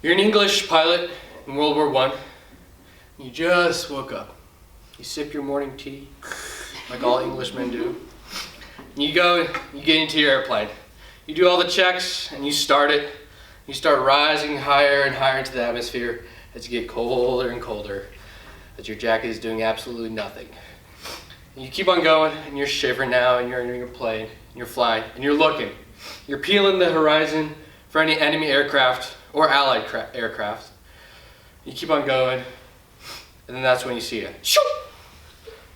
You're an English pilot in World War I. You just woke up. You sip your morning tea, like all Englishmen do. And you go, you get into your airplane. You do all the checks and you start it. You start rising higher and higher into the atmosphere as you get colder and colder, as your jacket is doing absolutely nothing. And you keep on going and you're shivering now and you're in your plane and you're flying and you're looking. You're peeling the horizon for any enemy aircraft or allied aircraft. You keep on going and then that's when you see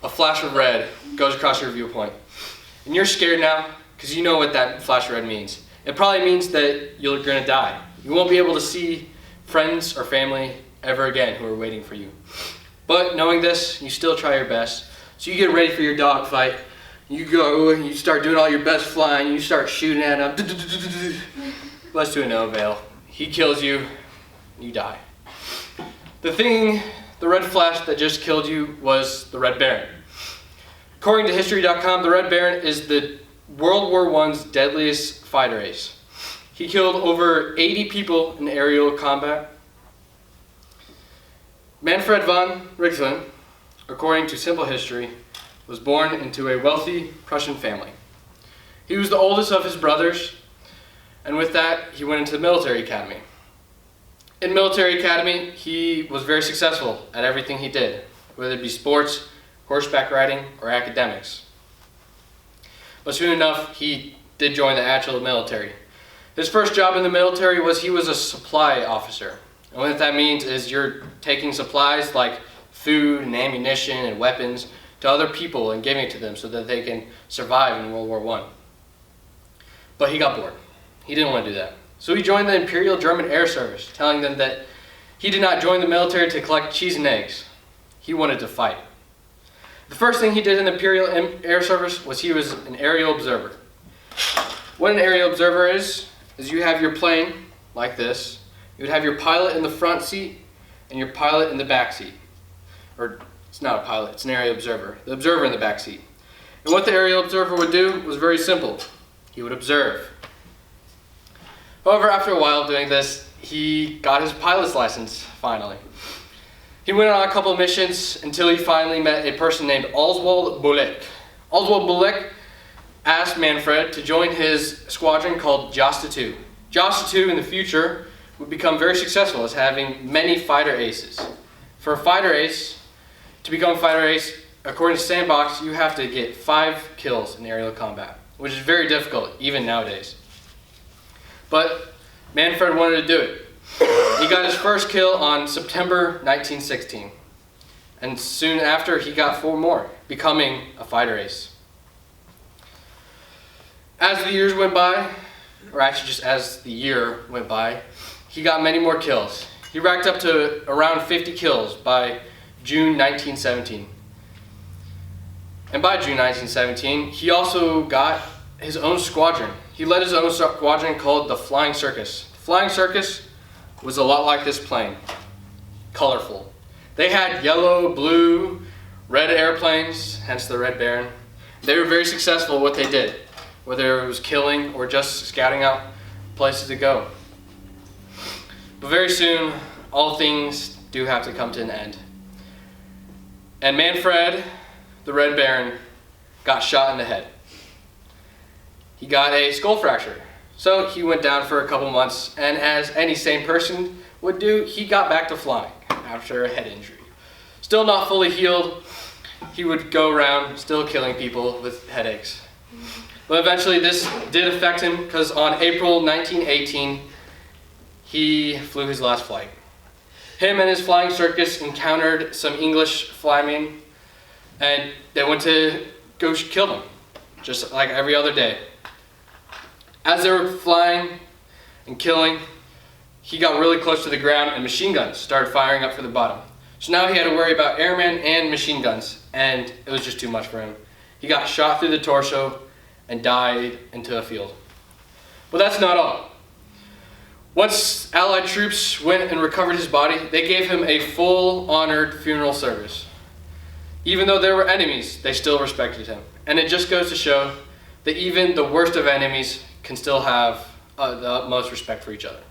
a flash of red goes across your viewpoint. And you're scared now because you know what that flash of red means. It probably means that you're going to die. You won't be able to see friends or family ever again who are waiting for you. But knowing this, you still try your best. So you get ready for your dogfight. You go and you start doing all your best flying. You start shooting at him. Let's do no avail. He kills you, you die. The red flash that just killed you was the Red Baron. According to History.com, the Red Baron is the World War I's deadliest fighter ace. He killed over 80 people in aerial combat. Manfred von Richthofen, according to Simple History, was born into a wealthy Prussian family. He was the oldest of his brothers, and with that, he went into the military academy. In military academy, he was very successful at everything he did, whether it be sports, horseback riding, or academics. But soon enough, he did join the actual military. His first job in the military was he was a supply officer. And what that means is you're taking supplies like food and ammunition and weapons to other people and giving it to them so that they can survive in World War I. But he got bored. He didn't want to do that. So he joined the Imperial German Air Service, telling them that he did not join the military to collect cheese and eggs. He wanted to fight. The first thing he did in the Imperial Air Service was he was an aerial observer. What an aerial observer is you have your plane like this. You would have your pilot in the front seat and your pilot in the back seat. Or it's not a pilot, it's an aerial observer. The observer in the back seat. And what the aerial observer would do was very simple. He would observe. However, after a while of doing this, he got his pilot's license finally. He went on a couple of missions until he finally met a person named Oswald Bulleck. Oswald Bulleck asked Manfred to join his squadron called Jasta 2. Jasta 2 in the future would become very successful as having many fighter aces. For a fighter ace, to become a fighter ace, according to Sandbox, you have to get 5 kills in aerial combat, which is very difficult even nowadays. But Manfred wanted to do it. He got his first kill on September 1916. And soon after, he got 4 more, becoming a fighter ace. As the years went by, or actually just as the year went by, he got many more kills. He racked up to around 50 kills by June 1917. And by June 1917, he also got his own squadron. He led his own squadron called the Flying Circus. The Flying Circus was a lot like this plane, colorful. They had yellow, blue, red airplanes, hence the Red Baron. They were very successful at what they did, whether it was killing or just scouting out places to go. But very soon, all things do have to come to an end. And Manfred, the Red Baron, got shot in the head. He got a skull fracture. So he went down for a couple months, and as any sane person would do, he got back to flying after a head injury. Still not fully healed, he would go around still killing people with headaches. But eventually this did affect him because on April 1918, he flew his last flight. Him and his flying circus encountered some English flymen, and they went to go kill them, just like every other day. As they were flying and killing, he got really close to the ground and machine guns started firing up from the bottom. So now he had to worry about airmen and machine guns, and it was just too much for him. He got shot through the torso and died into a field. But that's not all. Once Allied troops went and recovered his body, they gave him a full honored funeral service. Even though they were enemies, they still respected him. And it just goes to show that even the worst of enemies can still have the utmost respect for each other.